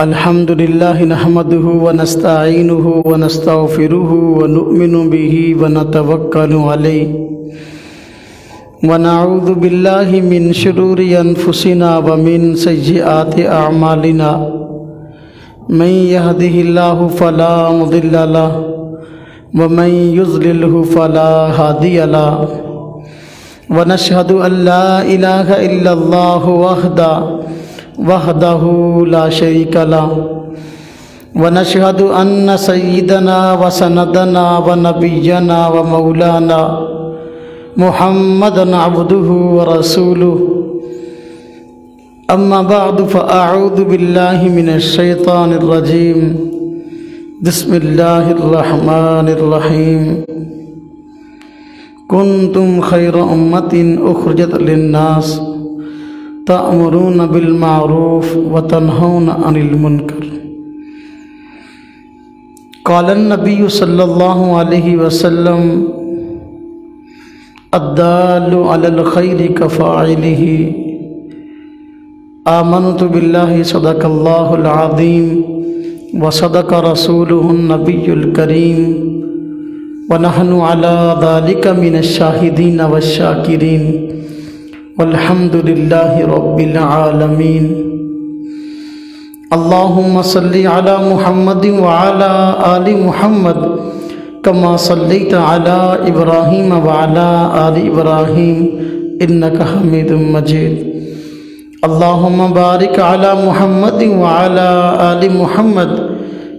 الحمد لله نحمده ونستعينه ونستغفره ونؤمن به ونتوكل عليه ونعوذ بالله من شرور أنفسنا ومن سيئات أعمالنا من يهده الله فلا مضل له ومن يضلله فلا هادي له ونشهد أن لا إله إلا الله وحده لا شريك له ونشهد أن سيدنا وسندنا ونبينا ومولانا محمدا عبده ورسوله أما بعد فأعوذ بالله من الشيطان الرجيم بسم الله الرحمن الرحيم كنتم خير أمة أخرجت للناس تأمرون بالمعروف وتنهون عن المنكر قال النبي صلى الله عليه وسلم الدال على الخير كفاعله آمنت بالله صدق الله العظيم وصدق رسوله النبي الكريم ونحن على ذلك من الشاهدين والشاكرين والحمد لله رب العالمين اللهم صل على محمد وعلى آل محمد كما صليت على إبراهيم وعلى آل إبراهيم إنك حميد مجيد اللهم بارك على محمد وعلى آل محمد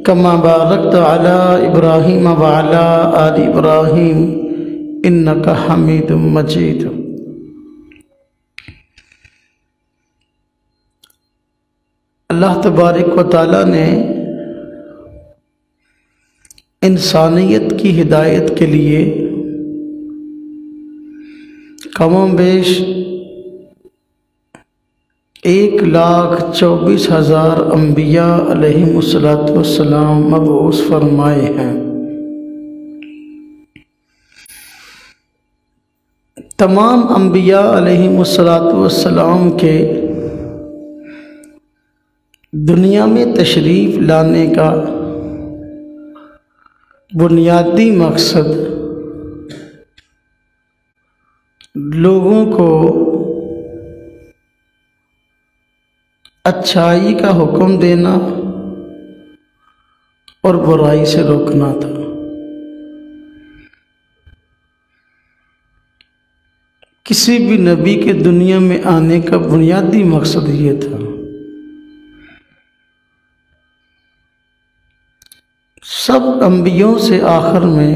كما باركت على إبراهيم وعلى آل إبراهيم إنك حميد مجيد اللہ تبارک و تعالیٰ نے انسانیت کی ہدایت کے لیے کم و بیش 1,24,000 انبیاء علیہم السلام مبعوث فرمائے ہیں۔ تمام انبیاء علیہم السلام کے دنیا میں تشریف لانے کا بنیادی مقصد لوگوں کو اچھائی کا حکم دینا اور برائی سے روکنا تھا۔ کسی بھی نبی کے دنیا میں آنے کا بنیادی مقصد یہ تھا۔ سب انبیوں سے آخر میں،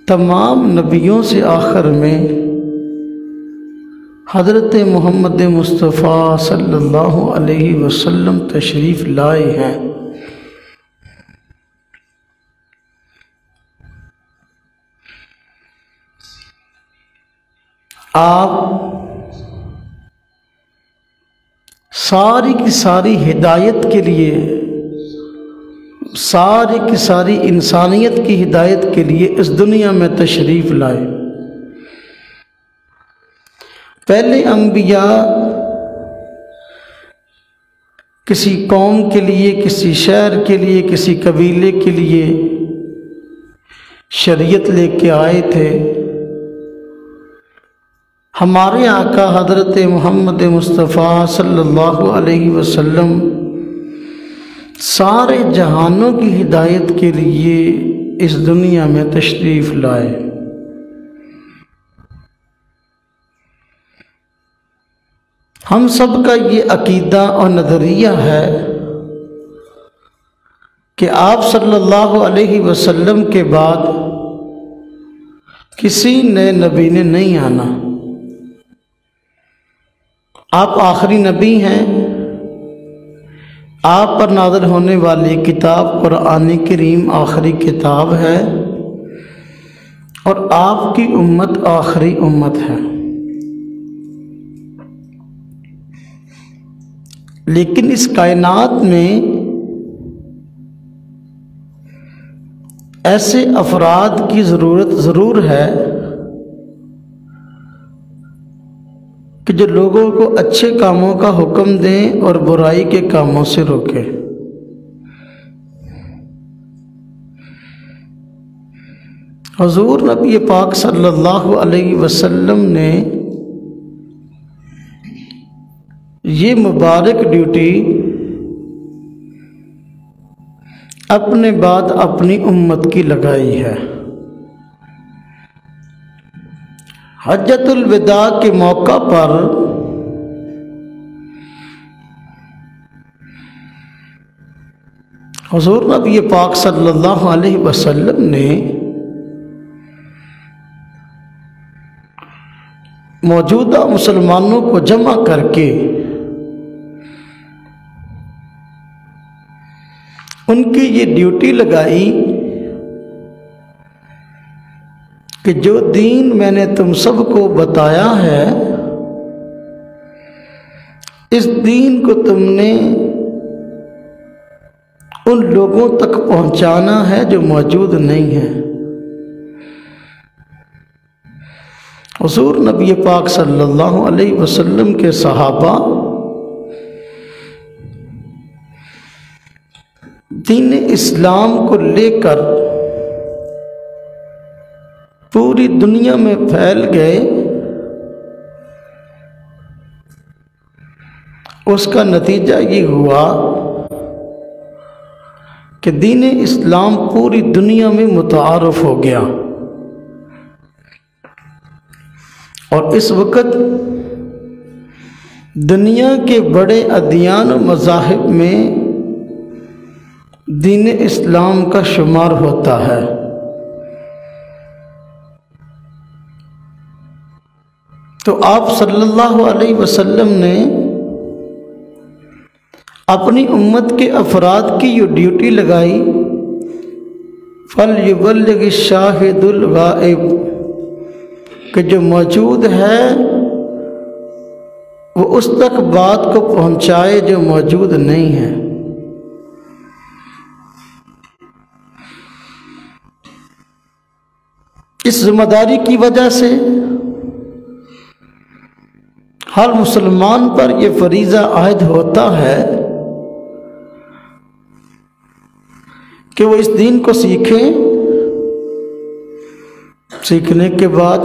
تمام نبیوں سے آخر میں حضرت محمد مصطفیٰ صلی اللہ علیہ وسلم تشریف لائے ہیں۔ آپ ساری کی ساری ہدایت کے لیے، ساری کی ساری انسانیت کی ہدایت کے لیے اس دنیا میں تشریف لائے۔ پہلے انبیاء کسی قوم کے لیے، کسی شہر کے لیے، کسی قبیلے کے لیے شریعت لے کے آئے تھے۔ ہمارے آقا حضرت محمد مصطفیٰ صلی اللہ علیہ وسلم سارے جہانوں کی ہدایت کے لیے اس دنیا میں تشریف لائے۔ ہم سب کا یہ عقیدہ اور نظریہ ہے کہ آپ صلی اللہ علیہ وسلم کے بعد کسی نئے نبی نے نہیں آنا۔ آپ آخری نبی ہیں۔ آپ پر نازل ہونے والی کتاب قرآن کریم آخری کتاب ہے اور آپ کی امت آخری امت ہے۔ لیکن اس کائنات میں ایسے افراد کی ضرورت ضرور ہے کہ جو لوگوں کو اچھے کاموں کا حکم دیں اور برائی کے کاموں سے روکیں۔ حضور نبی پاک صلی اللہ علیہ وسلم نے یہ مبارک ڈیوٹی اپنے بعد اپنی امت کی لگائی ہے۔ حجۃ الوداع کے موقع پر حضور نبی پاک صلی اللہ علیہ وسلم نے موجودہ مسلمانوں کو جمع کر کے ان کی یہ ڈیوٹی لگائی کہ جو دین میں نے تم سب کو بتایا ہے، اس دین کو تم نے ان لوگوں تک پہنچانا ہے جو موجود نہیں ہیں۔ حضور نبی پاک صلی اللہ علیہ وسلم کے صحابہ دین اسلام کو لے کر پوری دنیا میں پھیل گئے۔ اس کا نتیجہ یہ ہوا کہ دین اسلام پوری دنیا میں متعارف ہو گیا، اور اس وقت دنیا کے بڑے ادیان و مذاہب میں دین اسلام کا شمار ہوتا ہے۔ تو آپ صلی اللہ علیہ وسلم نے اپنی امت کے افراد کی یہ ڈیوٹی لگائی، فَلْيُبَلِّغِ الشَّاهِدُ الْغَائِبُ، کہ جو موجود ہے وہ اس تک بات کو پہنچائے جو موجود نہیں ہے۔ اس ذمہ داری کی وجہ سے ہر مسلمان پر یہ فریضہ عائد ہوتا ہے کہ وہ اس دین کو سیکھیں، سیکھنے کے بعد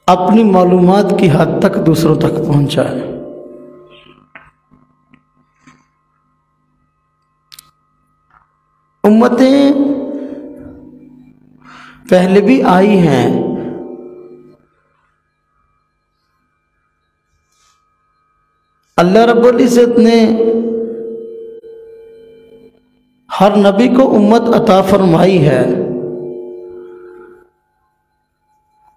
اپنی معلومات کی حد تک دوسروں تک پہنچائیں۔ امتیں پہلے بھی آئی ہیں، اللہ رب العزت نے ہر نبی کو امت عطا فرمائی ہے،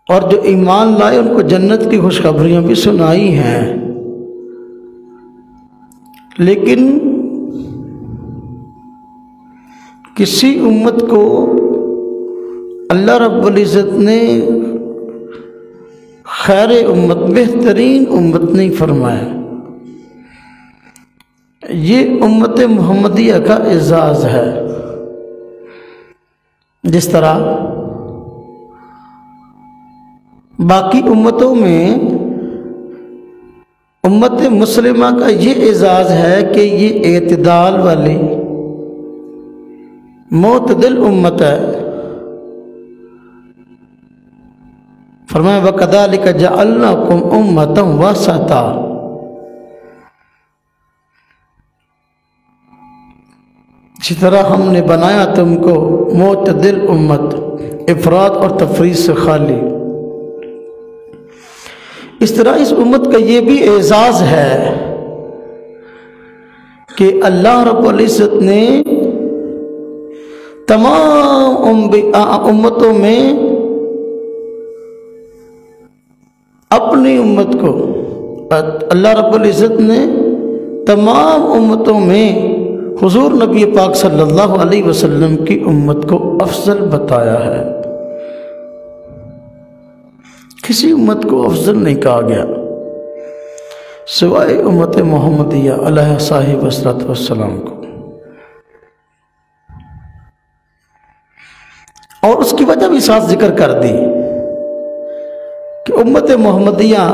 اور جو ایمان لائے ان کو جنت کی خوشخبریاں بھی سنائی ہیں، لیکن کسی امت کو اللہ رب العزت نے خیر امت، بہترین امت نہیں فرمایا۔ یہ امت محمدیہ کا اعزاز ہے۔ جس طرح باقی امتوں میں امت مسلمہ کا یہ اعزاز ہے کہ یہ اعتدال والی معتدل امت ہے۔ فرمایا وَكَذَلِكَ جَعَلْنَاكُمْ أُمَّةً وَسَطًا، اسی طرح ہم نے بنایا تم کو معتدل امت، افراد اور تفریط سے خالی۔ اس طرح اس امت کا یہ بھی اعزاز ہے کہ اللہ رب العزت نے تمام امتوں میں اپنی امت کو، اللہ رب العزت نے تمام امتوں میں حضور نبی پاک صلی اللہ علیہ وسلم کی امت کو افضل بتایا ہے۔ کسی امت کو افضل نہیں کہا گیا سوائے امت محمدیہ علیہ صاحب والسلام کو، اور اس کی وجہ بھی ساتھ ذکر کر دی کہ امت محمدیہ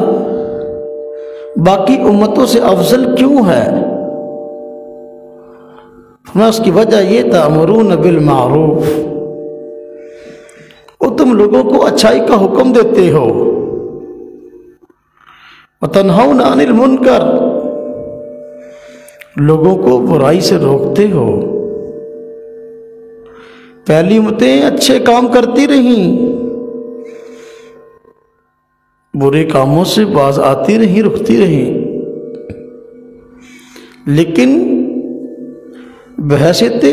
باقی امتوں سے افضل کیوں ہے؟ اس کی وجہ یہ تأمرون بالمعروف، وہ تم لوگوں کو اچھائی کا حکم دیتے ہو، وتنہون عن المنکر، لوگوں کو برائی سے روکتے ہو۔ پہلی امتیں اچھے کام کرتی رہیں، برے کاموں سے باز آتی رہیں، رکتی رہیں، لیکن بحیثیت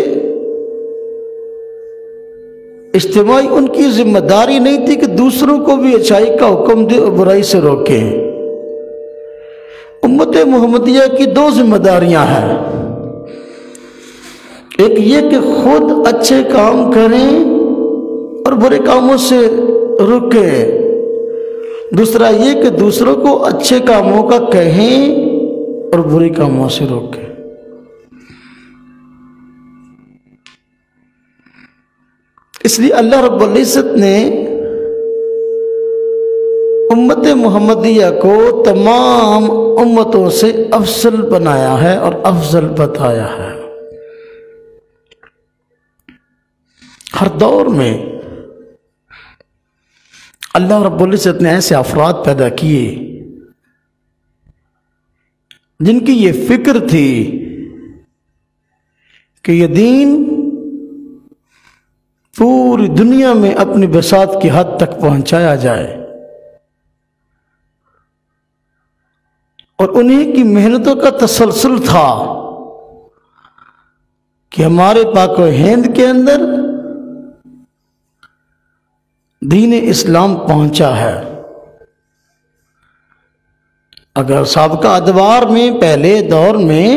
اجتماعی ان کی ذمہ داری نہیں تھی کہ دوسروں کو بھی اچھائی کا حکم دے اور برائی سے روکیں۔ امت محمدیہ کی دو ذمہ داریاں ہیں، ایک یہ کہ خود اچھے کام کریں اور برے کاموں سے رکیں، دوسرا یہ کہ دوسروں کو اچھے کاموں کا کہیں اور برے کاموں سے روکیں۔ اس لیے اللہ رب العزت نے امت محمدیہ کو تمام امتوں سے افضل بنایا ہے اور افضل بتایا ہے۔ ہر دور میں اللہ رب العزت نے ایسے افراد پیدا کیے جن کی یہ فکر تھی کہ یہ دین پوری دنیا میں اپنی بساط کی حد تک پہنچایا جائے، اور انہیں کی محنتوں کا تسلسل تھا کہ ہمارے پاک و ہند کے اندر دین اسلام پہنچا ہے۔ اگر سابقہ ادوار میں پہلے دور میں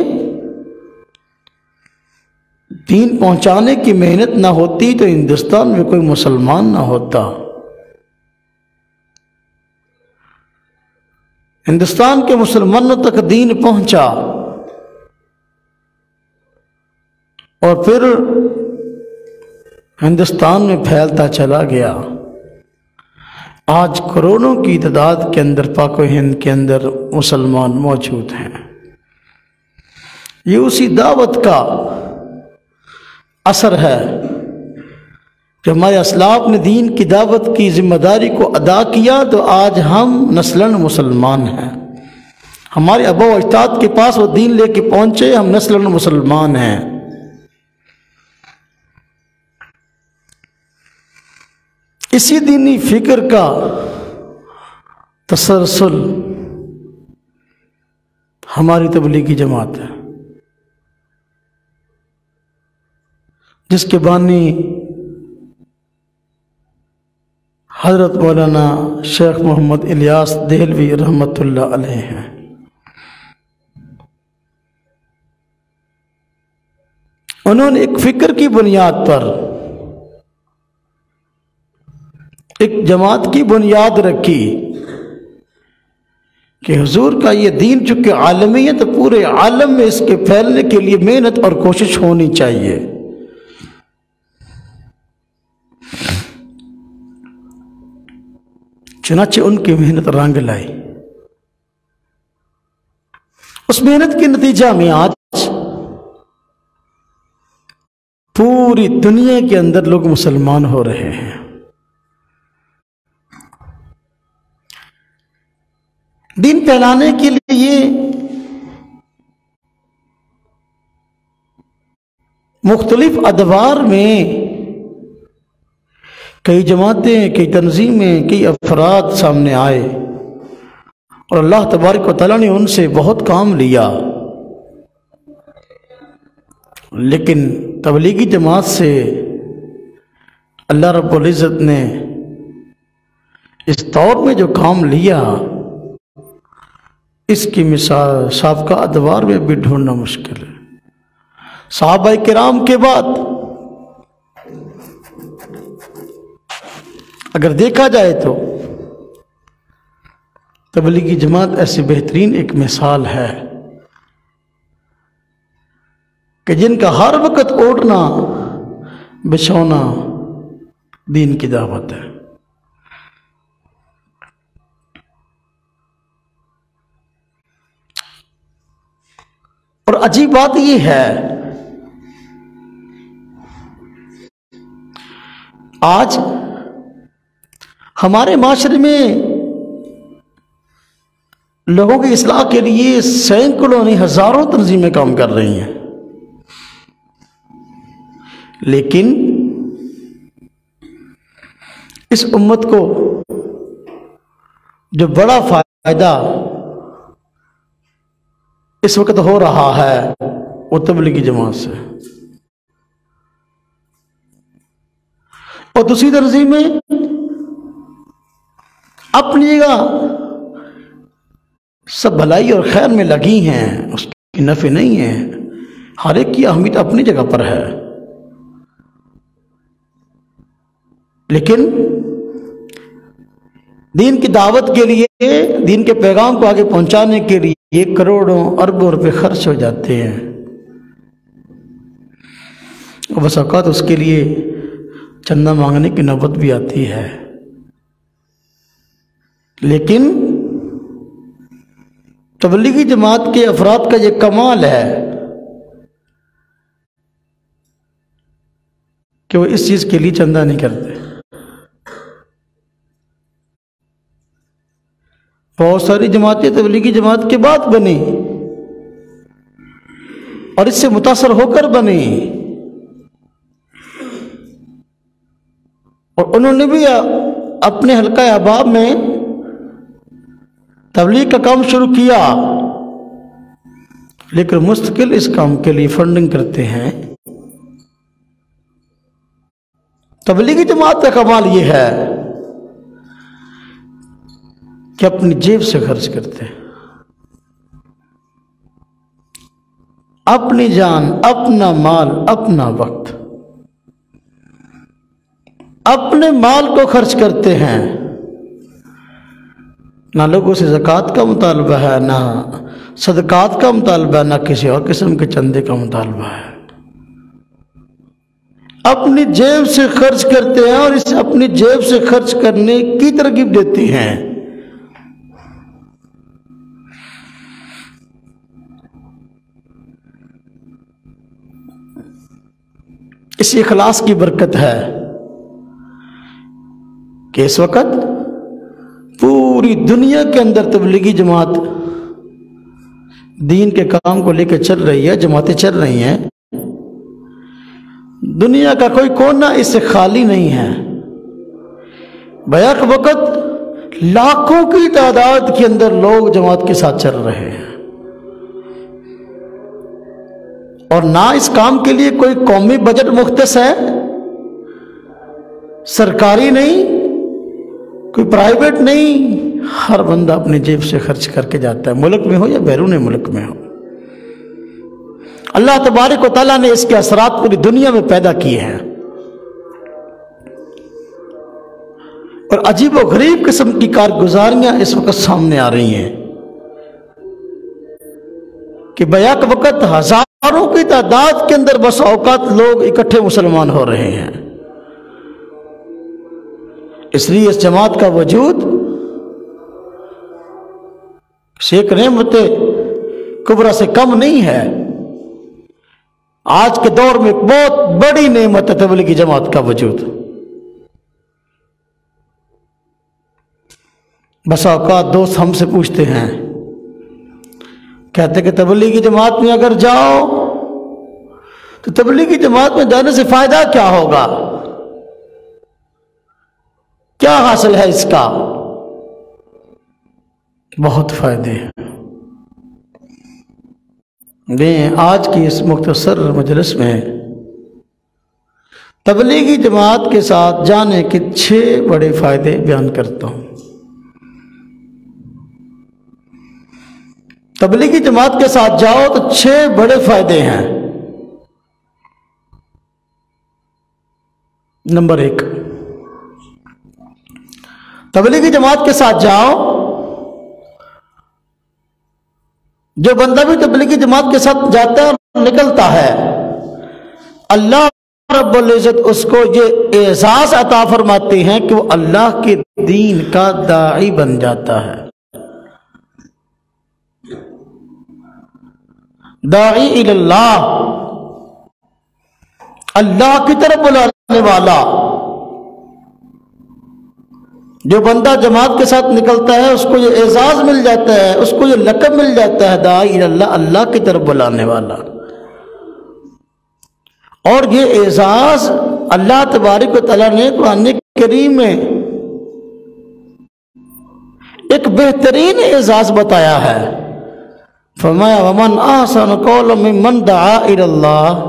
دین پہنچانے کی محنت نہ ہوتی تو ہندوستان میں کوئی مسلمان نہ ہوتا۔ ہندوستان کے مسلمانوں تک دین پہنچا اور پھر ہندوستان میں پھیلتا چلا گیا۔ آج کروڑوں کی تعداد کے اندر پاک و ہند کے اندر مسلمان موجود ہیں۔ یہ اسی دعوت کا اثر ہے کہ ہمارے اسلاف نے دین کی دعوت کی ذمہ داری کو ادا کیا تو آج ہم نسلاً مسلمان ہیں۔ ہمارے آبا و اجداد کے پاس وہ دین لے کے پہنچے، ہم نسلاً مسلمان ہیں۔ اسی دینی فکر کا تسلسل ہماری تبلیغی جماعت ہے، جس کے بانی حضرت مولانا شیخ محمد الیاس دہلوی رحمۃ اللہ علیہ ہیں۔ انہوں نے ایک فکر کی بنیاد پر ایک جماعت کی بنیاد رکھی کہ حضور کا یہ دین چونکہ عالمی ہے تو پورے عالم میں اس کے پھیلنے کے لیے محنت اور کوشش ہونی چاہیے۔ چنانچہ ان کی محنت رنگ لائی۔ اس محنت کے نتیجہ میں آج پوری دنیا کے اندر لوگ مسلمان ہو رہے ہیں۔ دین پھیلانے کے لیے مختلف ادوار میں کئی جماعتیں، کئی تنظیمیں، کئی افراد سامنے آئے اور اللہ تبارک و تعالیٰ نے ان سے بہت کام لیا، لیکن تبلیغی جماعت سے اللہ رب العزت نے اس دور میں جو کام لیا اس کی مثال سابقہ ادوار میں بھی ڈھونڈنا مشکل ہے۔ صحابہ کرام کے بعد اگر دیکھا جائے تو تبلیغی جماعت ایسی بہترین ایک مثال ہے کہ جن کا ہر وقت اوڑھنا بچھونا دین کی دعوت ہے۔ اور عجیب بات یہ ہے، آج ہمارے معاشرے میں لوگوں کی اصلاح کے لیے سینکڑوں نہیں ہزاروں تنظیمیں کام کر رہی ہیں، لیکن اس امت کو جو بڑا فائدہ اس وقت ہو رہا ہے وہ تبلیغی جماعت سے، اور دوسری تنظیمیں اپنی جگہ سب بھلائی اور خیر میں لگی ہیں، اس کی نفع نہیں ہے، ہر ایک کی اہمیت اپنی جگہ پر ہے، لیکن دین کی دعوت کے لیے، دین کے پیغام کو آگے پہنچانے کے لیے کروڑوں اربوں روپے خرچ ہو جاتے ہیں، اور بس اوقات اس کے لیے چندہ مانگنے کی نوبت بھی آتی ہے، لیکن تبلیغی جماعت کے افراد کا یہ کمال ہے کہ وہ اس چیز کے لیے چندہ نہیں کرتے۔ بہت ساری جماعتیں تبلیغی جماعت کے بعد بنی اور اس سے متاثر ہو کر بنی، اور انہوں نے بھی اپنے حلقہ احباب میں تبلیغ کا کام شروع کیا، لیکن مستقل اس کام کے لیے فنڈنگ کرتے ہیں۔ تبلیغی جماعت کا کمال یہ ہے کہ اپنی جیب سے خرچ کرتے ہیں، اپنی جان، اپنا مال، اپنا وقت، اپنے مال کو خرچ کرتے ہیں، نہ لوگوں سے زکوٰۃ کا مطالبہ ہے، نہ صدقات کا مطالبہ ہے، نہ کسی اور قسم کے چندے کا مطالبہ ہے، اپنی جیب سے خرچ کرتے ہیں، اور اسے اپنی جیب سے خرچ کرنے کی ترغیب دیتے ہیں۔ اس اخلاص کی برکت ہے کہ اس وقت پوری دنیا کے اندر تبلیغی جماعت دین کے کام کو لے کے چل رہی ہے، جماعتیں چل رہی ہیں، دنیا کا کوئی کونا اس سے خالی نہیں ہے، بیک وقت لاکھوں کی تعداد کے اندر لوگ جماعت کے ساتھ چل رہے ہیں، اور نہ اس کام کے لیے کوئی قومی بجٹ مختص ہے، سرکاری نہیں، کوئی پرائیویٹ نہیں، ہر بندہ اپنی جیب سے خرچ کر کے جاتا ہے، ملک میں ہو یا بیرون ملک میں ہو۔ اللہ تبارک و تعالیٰ نے اس کے اثرات پوری دنیا میں پیدا کیے ہیں، اور عجیب و غریب قسم کی کارگزاریاں اس وقت سامنے آ رہی ہیں کہ بیک وقت ہزاروں کی تعداد کے اندر بس اوقات لوگ اکٹھے مسلمان ہو رہے ہیں۔ اس لیے اس جماعت کا وجود ایک نعمت کبریٰ سے کم نہیں ہے، آج کے دور میں ایک بہت بڑی نعمت ہے تبلیغی جماعت کا وجود۔ بس اوقات دوست ہم سے پوچھتے ہیں، کہتے کہ تبلیغی جماعت میں اگر جاؤ تو تبلیغی جماعت میں جانے سے فائدہ کیا ہوگا، کیا حاصل ہے اس کا؟ بہت فائدے ہیں۔ میں آج کی اس مختصر مجلس میں تبلیغی جماعت کے ساتھ جانے کے 6 بڑے فائدے بیان کرتا ہوں۔ تبلیغی جماعت کے ساتھ جاؤ تو 6 بڑے فائدے ہیں۔ نمبر 1، تبلیغی جماعت کے ساتھ جاؤ، جو بندہ بھی تبلیغی جماعت کے ساتھ جاتا ہے اور نکلتا ہے، اللہ رب العزت اس کو یہ اعزاز عطا فرماتے ہیں کہ وہ اللہ کے دین کا داعی بن جاتا ہے۔ داعی الی اللہ، اللہ کی طرف بلانے والا۔ جو بندہ جماعت کے ساتھ نکلتا ہے اس کو یہ اعزاز مل جاتا ہے، اس کو یہ لقب مل جاتا ہے، داعی الی اللہ، اللہ کی طرف بلانے والا۔ اور یہ اعزاز اللہ تبارک و تعالیٰ نے قرآن کریم میں ایک بہترین اعزاز بتایا ہے۔ فرمایا ومن احسن قولا ممن دعا الی اللہ،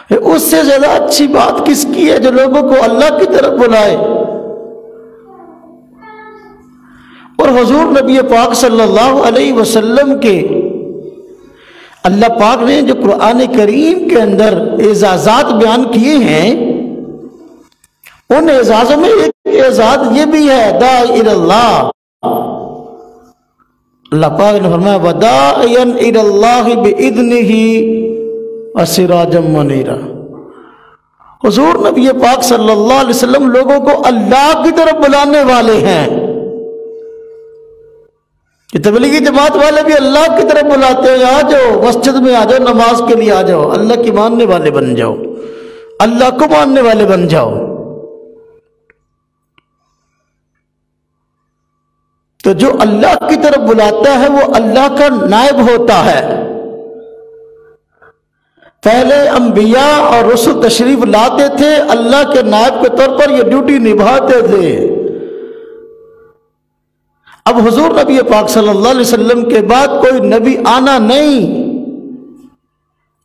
اس سے زیادہ اچھی بات کس کی ہے جو لوگوں کو اللہ کی طرف بلائے۔ اور حضور نبی پاک صلی اللہ علیہ وسلم کے اللہ پاک نے جو قرآن کریم کے اندر اعزازات بیان کیے ہیں، ان اعزازوں میں ایک اعزاز یہ بھی ہے داعی الی اللہ۔ اللہ پاک نے فرمایا وداعیا الی اللہ باذنہ وسراجا منیرا۔ حضور نبی پاک صلی اللہ علیہ وسلم لوگوں کو اللہ کی طرف بلانے والے ہیں۔ کہ تبلیغی جماعت والے بھی اللہ کی طرف بلاتے ہیں، آ جاؤ مسجد میں، آ جاؤ نماز کے لیے، آ جاؤ اللہ کی ماننے والے بن جاؤ، اللہ کو ماننے والے بن جاؤ۔ تو جو اللہ کی طرف بلاتا ہے وہ اللہ کا نائب ہوتا ہے۔ پہلے انبیاء اور رسل تشریف لاتے تھے، اللہ کے نائب کے طور پر یہ ڈیوٹی نبھاتے تھے۔ اب حضور نبی پاک صلی اللہ علیہ وسلم کے بعد کوئی نبی آنا نہیں،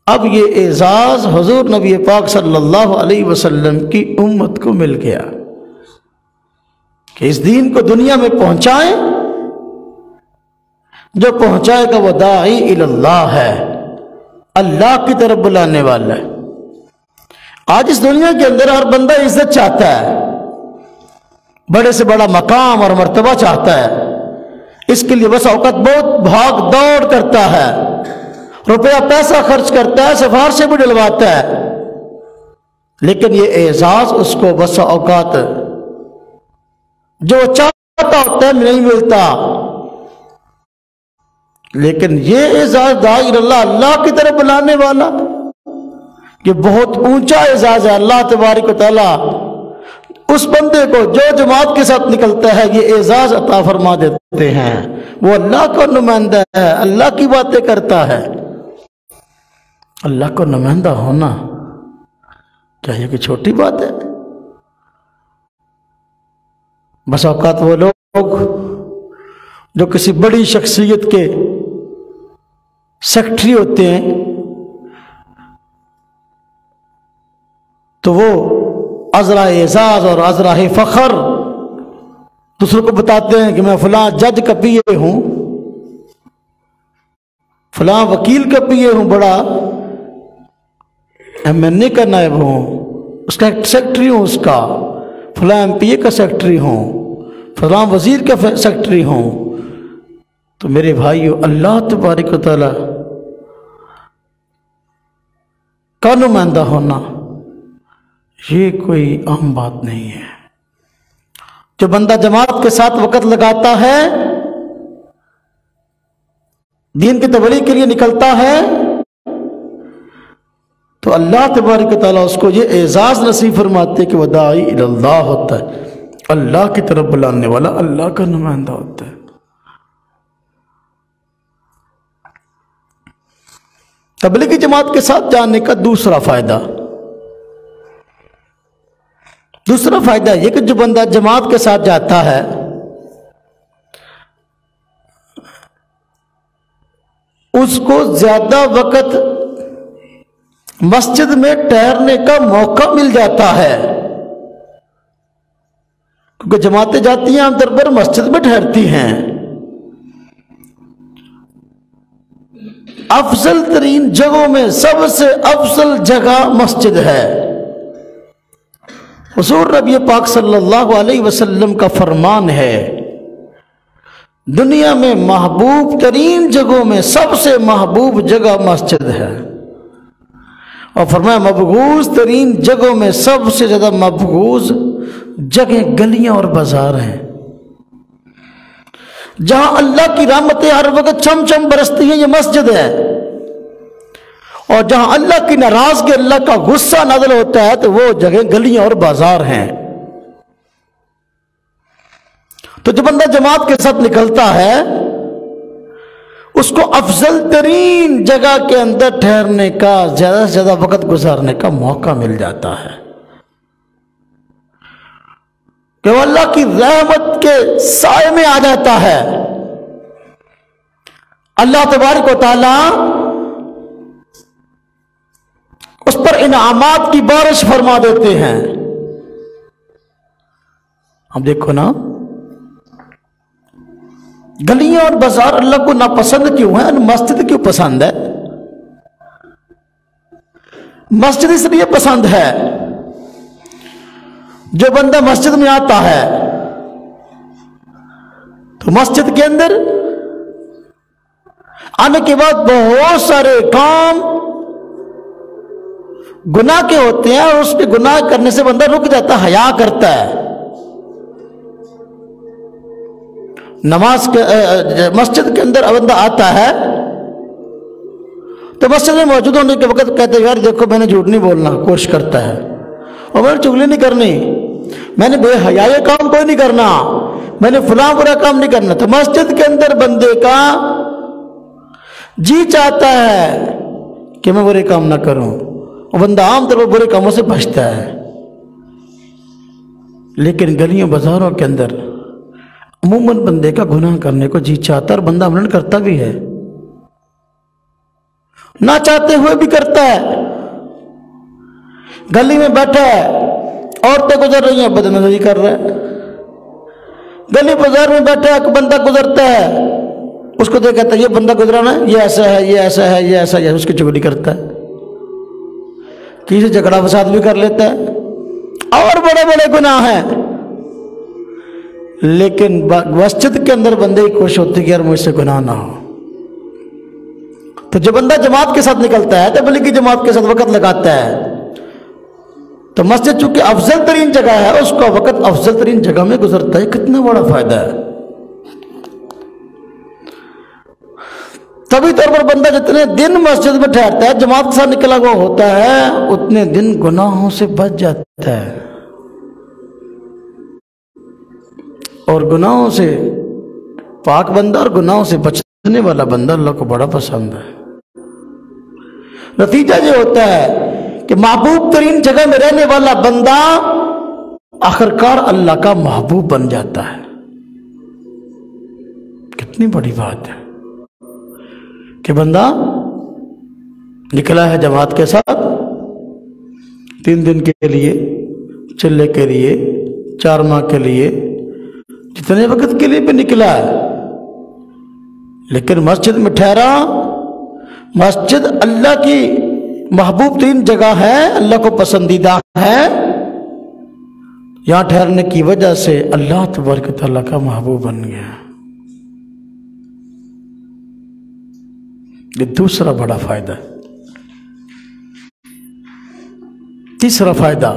اب یہ اعزاز حضور نبی پاک صلی اللہ علیہ وسلم کی امت کو مل گیا کہ اس دین کو دنیا میں پہنچائیں۔ جو پہنچائے گا وہ داعی الی اللہ ہے، اللہ کی طرف بلانے والا ہے۔ آج اس دنیا کے اندر ہر بندہ عزت چاہتا ہے، بڑے سے بڑا مقام اور مرتبہ چاہتا ہے، اس کے لیے بس اوقات بہت بھاگ دوڑ کرتا ہے، روپیہ پیسہ خرچ کرتا ہے، سفارشیں بھی ڈلواتا ہے، لیکن یہ اعزاز اس کو بس اوقات جو چاہتا ہوتا ہے نہیں ملتا۔ لیکن یہ اعزاز داعی الی اللہ، اللہ کی طرف بلانے والا، یہ بہت اونچا اعزاز ہے۔ اللہ تبارک و تعالیٰ اس بندے کو جو جماعت کے ساتھ نکلتا ہے یہ اعزاز عطا فرما دیتے ہیں، وہ اللہ کا نمائندہ ہے، اللہ کی باتیں کرتا ہے۔ اللہ کا نمائندہ ہونا کیا یہ کوئی چھوٹی بات ہے؟ بس اوقات وہ لوگ جو کسی بڑی شخصیت کے سیکرٹری ہوتے ہیں تو وہ عذرا اعزاز اور عذرا فخر دوسروں کو بتاتے ہیں کہ میں فلاں جج کا پی اے ہوں، فلاں وکیل کا پی اے ہوں، بڑا ایم این اے کا نائب ہوں، اس کا سیکرٹری ہوں، اس کا فلاں ایم پی اے کا سیکرٹری ہوں، فلاں وزیر کا سیکرٹری ہوں۔ تو میرے بھائیو، اللہ تبارک و تعالیٰ کا نمائندہ ہونا یہ کوئی عام بات نہیں ہے۔ جو بندہ جماعت کے ساتھ وقت لگاتا ہے، دین کی تبلیغ کے لیے نکلتا ہے، تو اللہ تبارک و تعالیٰ اس کو یہ اعزاز نصیب فرماتے کہ وہ داعی الی اللہ ہوتا ہے، اللہ کی طرف بلانے والا، اللہ کا نمائندہ ہوتا ہے۔ تبلیغی جماعت کے ساتھ جانے کا دوسرا فائدہ یہ کہ جو بندہ جماعت کے ساتھ جاتا ہے اس کو زیادہ وقت مسجد میں ٹھہرنے کا موقع مل جاتا ہے، کیونکہ جماعتیں جاتی ہیں عام طور پر مسجد میں ٹھہرتی ہیں۔ افضل ترین جگہوں میں سب سے افضل جگہ مسجد ہے۔ حضور نبی پاک صلی اللہ علیہ وسلم کا فرمان ہے، دنیا میں محبوب ترین جگہوں میں سب سے محبوب جگہ مسجد ہے، اور فرمایا مبغوض ترین جگہوں میں سب سے زیادہ مبغوض جگہ گلیاں اور بازار ہیں۔ جہاں اللہ کی رحمتیں ہر وقت چھم چھم برستی ہیں، یہ مسجد ہے، اور جہاں اللہ کی ناراضگی، اللہ کا غصہ نازل ہوتا ہے تو وہ جگہ گلیاں اور بازار ہیں۔ تو جو بندہ جماعت کے ساتھ نکلتا ہے اس کو افضل ترین جگہ کے اندر ٹھہرنے کا، زیادہ سے زیادہ وقت گزارنے کا موقع مل جاتا ہے، کہ وہ اللہ کی رحمت کے سائے میں آ جاتا ہے۔ اللہ تبارک و تعالی اس پر انعامات کی بارش فرما دیتے ہیں۔ اب دیکھو نا، گلیاں اور بازار اللہ کو ناپسند کیوں ہیں؟ مسجد کیوں پسند ہے؟ مسجد اس لیے پسند ہے، جو بندہ مسجد میں آتا ہے تو مسجد کے اندر آنے کے بعد بہت سارے کام گناہ کے ہوتے ہیں، اور اس پہ گناہ کرنے سے بندہ رک جاتا ہے، حیا کرتا ہے۔ نماز کے مسجد کے اندر بندہ آتا ہے تو مسجد میں موجود ہونے کے وقت کہتے ہیں یار دیکھو میں نے جھوٹ نہیں بولنا، کوشش کرتا ہے، اور میں نے چغلی نہیں کرنی، میں نے بے حیائی کام کوئی نہیں کرنا، میں نے فلاں برا کام نہیں کرنا۔ تو مسجد کے اندر بندے کا جی چاہتا ہے کہ میں برے کام نہ کروں، اور بندہ عام طور پر برے کاموں سے بچتا ہے، لیکن گلیوں بازاروں کے اندر عموماً بندے کا گناہ کرنے کو جی چاہتا ہے، اور بندہ عملاً کرتا بھی ہے، نہ چاہتے ہوئے بھی کرتا ہے۔ گلی میں بیٹھا ہے، عورتیں گزر رہی ہیں، بد نظری کر رہا ہے۔ گلی بازار میں بیٹھا ہے، ایک بندہ گزرتا ہے، اس کو دیکھ کہتا ہے یہ بندہ گزرا نا، یہ ایسا ہے، یہ ایسا ہے، یہ ایسا ہے، اس کی چغلی کرتا ہے، کسی سے جھگڑا فساد بھی کر لیتا ہے، اور بڑے بڑے گناہ ہیں۔ لیکن مسجد کے اندر بندے کی کوشش ہوتی ہے کہ یار مجھ سے گناہ نہ ہو۔ تو جو بندہ جماعت کے ساتھ نکلتا ہے، تبلیغی جماعت کے ساتھ وقت لگاتا ہے، تو مسجد چونکہ افضل ترین جگہ ہے، اس کا وقت افضل ترین جگہ میں گزرتا ہے۔ کتنا بڑا فائدہ ہے۔ طبی طور پر بندہ جتنے دن مسجد میں ٹھہرتا ہے، جماعت کے ساتھ نکلا ہوا ہوتا ہے، اتنے دن گناہوں سے بچ جاتا ہے، اور گناہوں سے پاک بندہ اور گناہوں سے بچنے والا بندہ اللہ کو بڑا پسند ہے۔ نتیجہ یہ ہوتا ہے کہ محبوب ترین جگہ میں رہنے والا بندہ آخرکار اللہ کا محبوب بن جاتا ہے۔ کتنی بڑی بات ہے کہ بندہ نکلا ہے جماعت کے ساتھ 3 دن کے لیے، چلے کے لیے، 4 ماہ کے لیے، جتنے وقت کے لیے بھی نکلا ہے، لیکن مسجد میں ٹھہرا۔ مسجد اللہ کی محبوب ترین جگہ ہے، اللہ کو پسندیدہ ہے، یہاں ٹھہرنے کی وجہ سے اللہ تبارک و تعالیٰ کا محبوب بن گیا۔ یہ دوسرا بڑا فائدہ ہے۔ تیسرا فائدہ،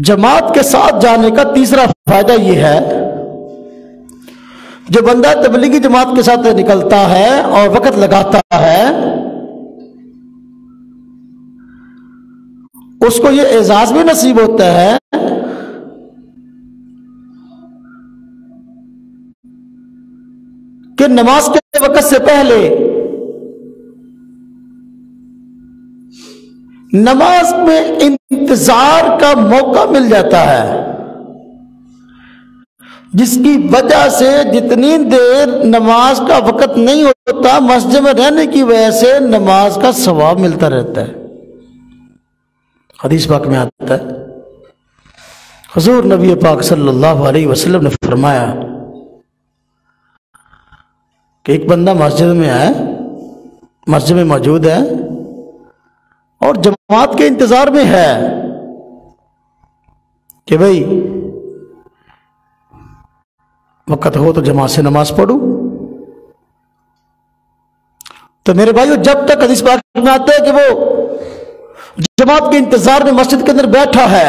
جماعت کے ساتھ جانے کا تیسرا فائدہ یہ ہے، جو بندہ تبلیغی جماعت کے ساتھ نکلتا ہے اور وقت لگاتا ہے، اس کو یہ اعزاز بھی نصیب ہوتا ہے کہ نماز کے وقت سے پہلے نماز میں انتظار کا موقع مل جاتا ہے، جس کی وجہ سے جتنی دیر نماز کا وقت نہیں ہوتا، مسجد میں رہنے کی وجہ سے نماز کا ثواب ملتا رہتا ہے۔ حدیث پاک میں آتا ہے، حضور نبی پاک صلی اللہ علیہ وسلم نے فرمایا کہ ایک بندہ مسجد میں ہے، مسجد میں موجود ہے اور جماعت کے انتظار میں ہے کہ بھئی وقت ہو تو جماعت سے نماز پڑھوں۔ تو میرے بھائیو، جب تک حدیث پاک میں آتا ہے کہ وہ جماعت کے انتظار میں مسجد کے اندر بیٹھا ہے،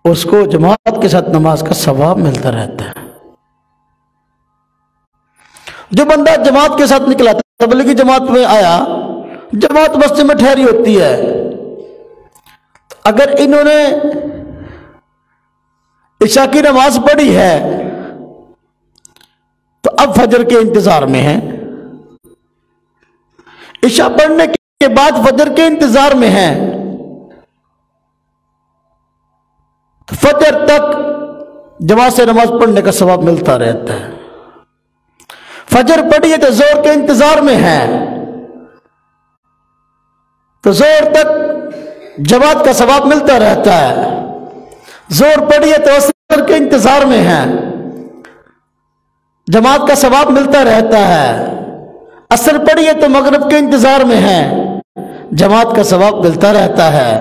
اس کو جماعت کے ساتھ نماز کا ثواب ملتا رہتا ہے۔ جو بندہ جماعت کے ساتھ نکلا، تبلیغی جماعت میں آیا، جماعت مسجد میں ٹھہری ہوتی ہے، اگر انہوں نے عشاء کی نماز پڑھی ہے تو اب فجر کے انتظار میں ہیں، عشاء پڑھنے کے بعد فجر کے انتظار میں ہیں، تو فجر تک جماعت سے نماز پڑھنے کا ثواب ملتا رہتا ہے۔ فجر پڑھی ہے تو زور کے انتظار میں ہیں، تو زور تک جماعت کا ثواب ملتا رہتا ہے۔ زور پڑھی ہے تو عصر کے انتظار میں ہیں، جماعت کا ثواب ملتا رہتا ہے۔ عصر پڑھی ہے تو مغرب کے انتظار میں ہیں، جماعت کا ثواب ملتا رہتا ہے۔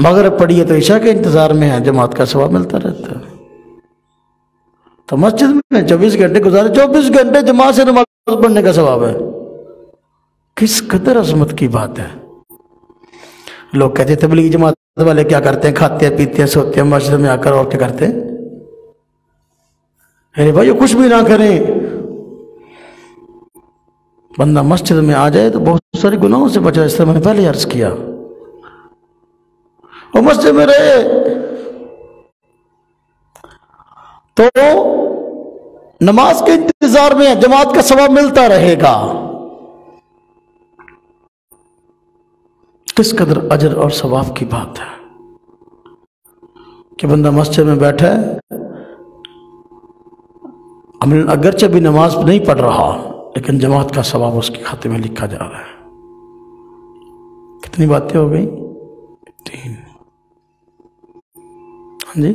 مغرب پڑھی ہے تو عشاء کے انتظار میں ہیں، جماعت کا ثواب ملتا رہتا ہے۔ تو مسجد میں 24 گھنٹے گزارے، 24 گھنٹے جماعت سے نماز پڑھنے کا ثواب ہے۔ کس قدر عظمت کی بات ہے۔ لوگ کہتے ہیں تبلیغی جماعت والے کیا کرتے ہیں، کھاتے ہیں پیتے ہیں سوتے ہیں، مسجد میں آ کر اور کیا کرتے ہیں؟ ارے بھائی کچھ بھی نہ کریں، بندہ مسجد میں آ جائے تو بہت سارے گناہوں سے بچا۔ اس طرح میں نے پہلے عرض کیا، وہ مسجد میں رہے تو نماز کے انتظار میں جماعت کا ثواب ملتا رہے گا۔ کس قدر اجر اور ثواب کی بات ہے کہ بندہ مسجد میں بیٹھا ہے، اگرچہ بھی نماز نہیں پڑھ رہا لیکن جماعت کا ثواب اس کے کھاتے میں لکھا جا رہا ہے۔ کتنی باتیں ہو گئی؟ 3۔ ہاں جی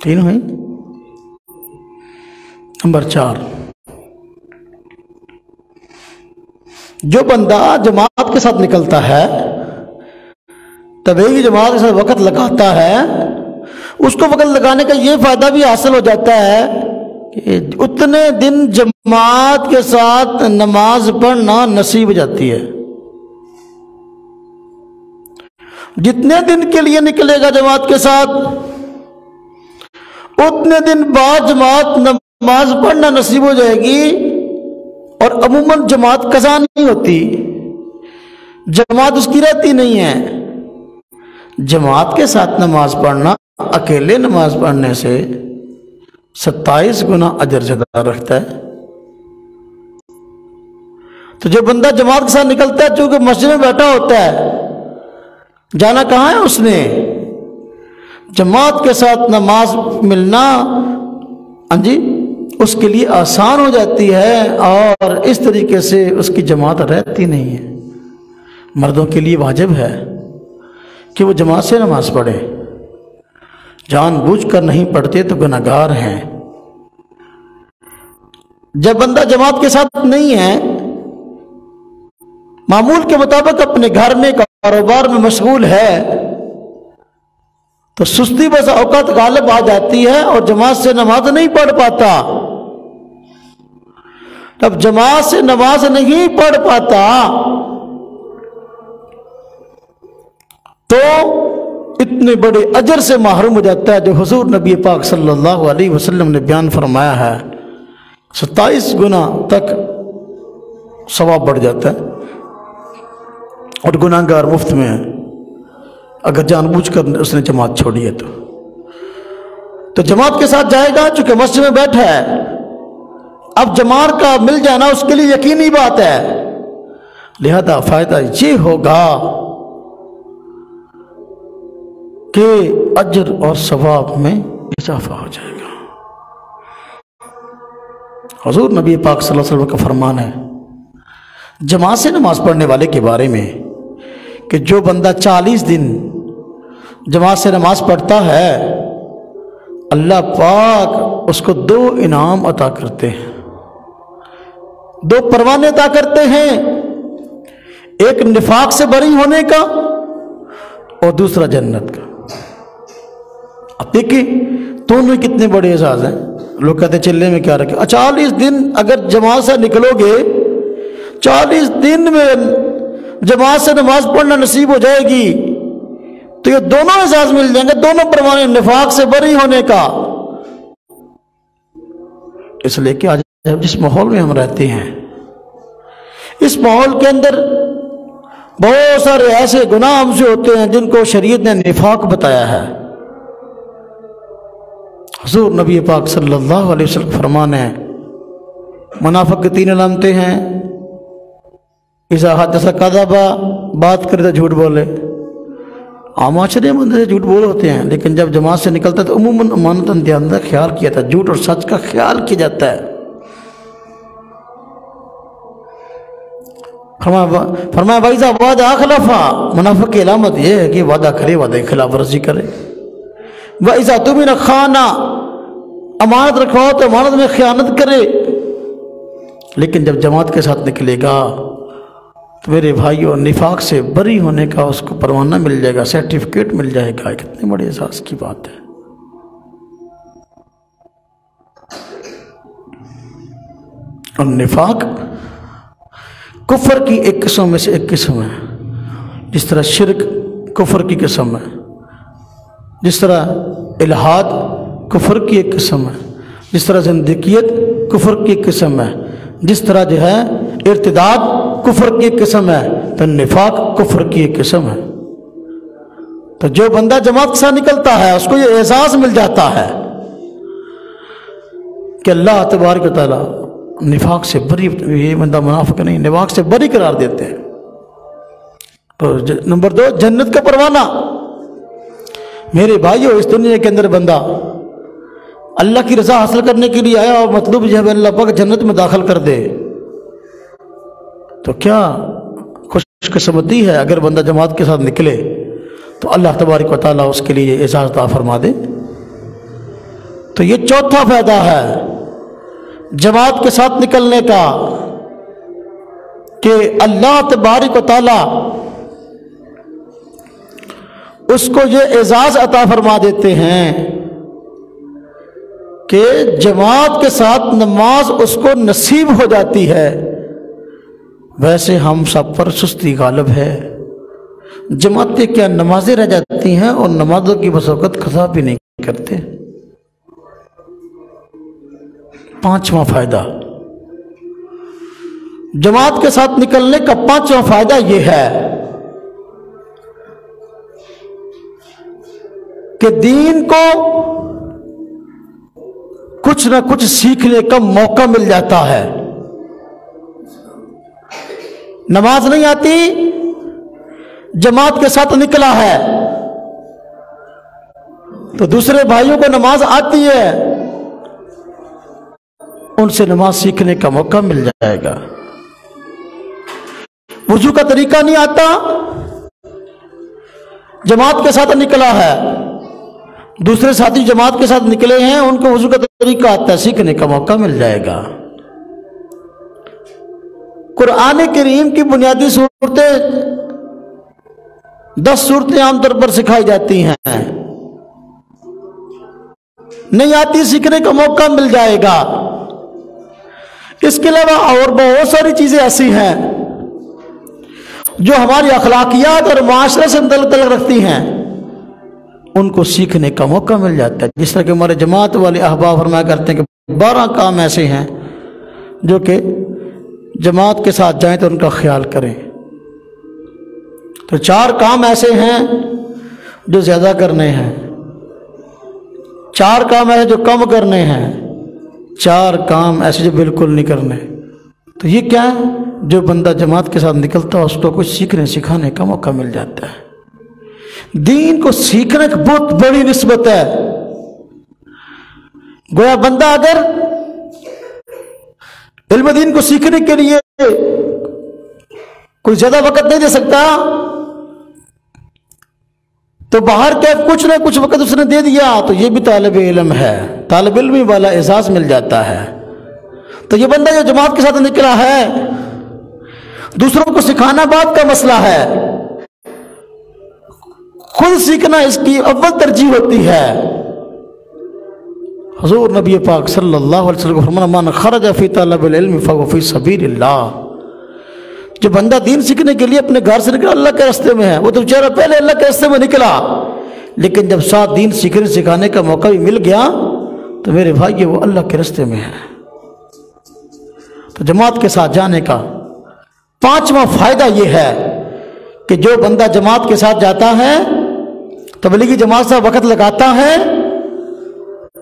3 ہوئی۔ نمبر 4، جو بندہ جماعت کے ساتھ نکلتا ہے، تبلیغی جماعت کے ساتھ وقت لگاتا ہے، اس کو وقت لگانے کا یہ فائدہ بھی حاصل ہو جاتا ہے کہ اتنے دن جماعت کے ساتھ نماز پڑھنا نصیب ہو جاتی ہے۔ جتنے دن کے لیے نکلے گا جماعت کے ساتھ، اتنے دن بعد جماعت نماز پڑھنا نصیب ہو جائے گی۔ اور عموماً جماعت قضا نہیں ہوتی، جماعت اس کی رہتی نہیں ہے۔ جماعت کے ساتھ نماز پڑھنا اکیلے نماز پڑھنے سے 27 گنا اجر زیادہ رکھتا ہے۔ تو جو بندہ جماعت کے ساتھ نکلتا ہے، چونکہ مسجد میں بیٹھا ہوتا ہے، جانا کہاں ہے اس نے؟ جماعت کے ساتھ نماز ملنا جی اس کے لیے آسان ہو جاتی ہے، اور اس طریقے سے اس کی جماعت رہتی نہیں ہے۔ مردوں کے لیے واجب ہے کہ وہ جماعت سے نماز پڑھے، جان بوجھ کر نہیں پڑھتے تو گناہگار ہیں۔ جب بندہ جماعت کے ساتھ نہیں ہے، معمول کے مطابق اپنے گھر میں کاروبار میں مشغول ہے، تو سستی بس اوقات غالب آ جاتی ہے اور جماعت سے نماز نہیں پڑھ پاتا۔ جب جماعت سے نماز نہیں پڑھ پاتا تو اتنے بڑے اجر سے محروم ہو جاتا ہے جو حضور نبی پاک صلی اللہ علیہ وسلم نے بیان فرمایا ہے۔ 27 گنا تک ثواب بڑھ جاتا ہے، اور گناہگار مفت میں ہے اگر جان بوجھ کر اس نے جماعت چھوڑی ہے تو جماعت کے ساتھ جائے گا، چونکہ مسجد میں بیٹھا ہے۔ اب جماعت کا مل جانا اس کے لیے یقینی بات ہے، لہذا فائدہ یہ ہوگا کہ اجر اور ثواب میں اضافہ ہو جائے گا۔ حضور نبی پاک صلی اللہ علیہ وسلم کا فرمان ہے جماعت سے نماز پڑھنے والے کے بارے میں کہ جو بندہ 40 دن جماعت سے نماز پڑھتا ہے، اللہ پاک اس کو 2 انعام عطا کرتے ہیں، 2 پروانے عطا کرتے ہیں، ایک نفاق سے بری ہونے کا اور دوسرا جنت کا۔ اب دیکھیں دونوں کتنے بڑے اعزاز ہیں۔ لوگ کہتے ہیں چلے میں کیا رکھے، 40 دن اگر جماعت سے نکلو گے، 40 دن میں جماعت سے نماز پڑھنا نصیب ہو جائے گی تو یہ دونوں اعزاز مل جائیں گے، دونوں پروانے، نفاق سے بری ہونے کا، اس لیے کہ آج جس ماحول میں ہم رہتے ہیں اس ماحول کے اندر بہت سارے ایسے گناہ ہم سے ہوتے ہیں جن کو شریعت نے نفاق بتایا ہے۔ حضور نبی پاک صلی اللہ علیہ وسلم فرمان ہے منافق کی 3 علامتیں ہیں۔ اذا حدث کذب، بات کرے تو جھوٹ بولے۔ عام معاشرے میں بندے جھوٹ بولے ہوتے ہیں، لیکن جب جماعت سے نکلتا ہے تو عموماً امانتاً دیانتاً خیال کیا جاتا ہے، جھوٹ اور سچ کا خیال کیا جاتا ہے۔ فرمایا وَإِذَا وَعَدَ أَخْلَفَ، منافق کی علامت یہ ہے کہ وعدہ کرے وعدہ کی خلاف ورزی کرے۔ وَإِذَا اؤْتُمِنَ خَانَ، امانت رکھواؤ تو امانت میں خیانت کرے۔ لیکن جب جماعت کے ساتھ نکلے گا تو میرے بھائیوں نفاق سے بری ہونے کا اس کو پروانہ مل جائے گا، سرٹیفکیٹ مل جائے گا۔ کتنے بڑے احساس کی بات ہے۔ اور نفاق کفر کی ایک قسم میں سے ایک قسم ہے، جس طرح شرک کفر کی قسم ہے، جس طرح الحاد کفر کی ایک قسم ہے، جس طرح زندقیت کفر کی ایک قسم ہے، جس طرح جو ہے ارتداد کفر کی ایک قسم ہے، تو نفاق کفر کی ایک قسم ہے۔ تو جو بندہ جماعت سے نکلتا ہے اس کو یہ احساس مل جاتا ہے کہ اللہ تبارک و تعالیٰ نفاق سے بری، یہ بندہ منافق نہیں، نفاق سے بری قرار دیتے ہیں۔ تو نمبر 2 جنت کا پروانہ۔ میرے بھائیو اس دنیا کے اندر بندہ اللہ کی رضا حاصل کرنے کے لیے آیا اور مطلوب جو ہے اللہ پاک جنت میں داخل کر دے، تو کیا خوش قسمتی ہے اگر بندہ جماعت کے ساتھ نکلے تو اللہ تبارک و تعالیٰ اس کے لیے اعزاز عطا فرما دے۔ تو یہ چوتھا فائدہ ہے جماعت کے ساتھ نکلنے کا کہ اللہ تبارک و تعالیٰ اس کو یہ اعزاز عطا فرما دیتے ہیں کہ جماعت کے ساتھ نماز اس کو نصیب ہو جاتی ہے۔ ویسے ہم سب پر سستی غالب ہے، جماعتیں کیا نمازیں رہ جاتی ہیں اور نمازوں کی بس وقت قضا بھی نہیں کرتے۔ 5واں فائدہ جماعت کے ساتھ نکلنے کا 5واں فائدہ یہ ہے کہ دین کو کچھ نہ کچھ سیکھنے کا موقع مل جاتا ہے۔ نماز نہیں آتی، جماعت کے ساتھ نکلا ہے تو دوسرے بھائیوں کو نماز آتی ہے، ان سے نماز سیکھنے کا موقع مل جائے گا۔ وضو کا طریقہ نہیں آتا، جماعت کے ساتھ نکلا ہے، دوسرے ساتھی جماعت کے ساتھ نکلے ہیں، ان کو وضو کا طریقہ آتا ہے، سیکھنے کا موقع مل جائے گا۔ قرآن کریم کی بنیادی صورتیں 10 صورتیں عام طور پر سکھائی جاتی ہیں، نہیں آتی سیکھنے کا موقع مل جائے گا۔ اس کے علاوہ اور بہت ساری چیزیں ایسی ہیں جو ہماری اخلاقیات اور معاشرے سے تعلق رکھتی ہیں، ان کو سیکھنے کا موقع مل جاتا ہے۔ جس طرح کہ ہمارے جماعت والے احباب فرمایا کرتے ہیں کہ 12 کام ایسے ہیں جو کہ جماعت کے ساتھ جائیں تو ان کا خیال کریں۔ تو 4 کام ایسے ہیں جو زیادہ کرنے ہیں، 4 کام ایسے جو کم کرنے ہیں، 4 کام ایسے جو بالکل نہیں کرنے۔ تو یہ کیا ہے؟ جو بندہ جماعت کے ساتھ نکلتا ہے اس کو کچھ سیکھنے سکھانے کا موقع مل جاتا ہے۔ دین کو سیکھنے کی بہت بڑی نسبت ہے۔ گویا بندہ اگر علم دین کو سیکھنے کے لیے کوئی زیادہ وقت نہیں دے سکتا تو باہر کے کچھ نہ کچھ وقت اس نے دے دیا تو یہ بھی طالب علم ہے، طالب علم والا اعزاز مل جاتا ہے۔ تو یہ بندہ جو جماعت کے ساتھ نکلا ہے، دوسروں کو سکھانا بات کا مسئلہ ہے، خود سیکھنا اس کی اول ترجیح ہوتی ہے۔ حضور نبی پاک صلی اللہ علیہ وسلم فرمایا من خرج فی طلب العلم فهو فی سبیل اللہ۔ جو بندہ دین سیکھنے کے لیے اپنے گھر سے نکلا اللہ کے راستے میں ہے، وہ تو بیچارہ پہلے اللہ کے راستے میں نکلا، لیکن جب ساتھ دین سیکھنے سکھانے کا موقع بھی مل گیا تو میرے بھائی وہ اللہ کے راستے میں ہے۔ تو جماعت کے ساتھ جانے کا پانچواں فائدہ یہ ہے کہ جو بندہ جماعت کے ساتھ جاتا ہے، تبلیغی جماعت سے وقت لگاتا ہے،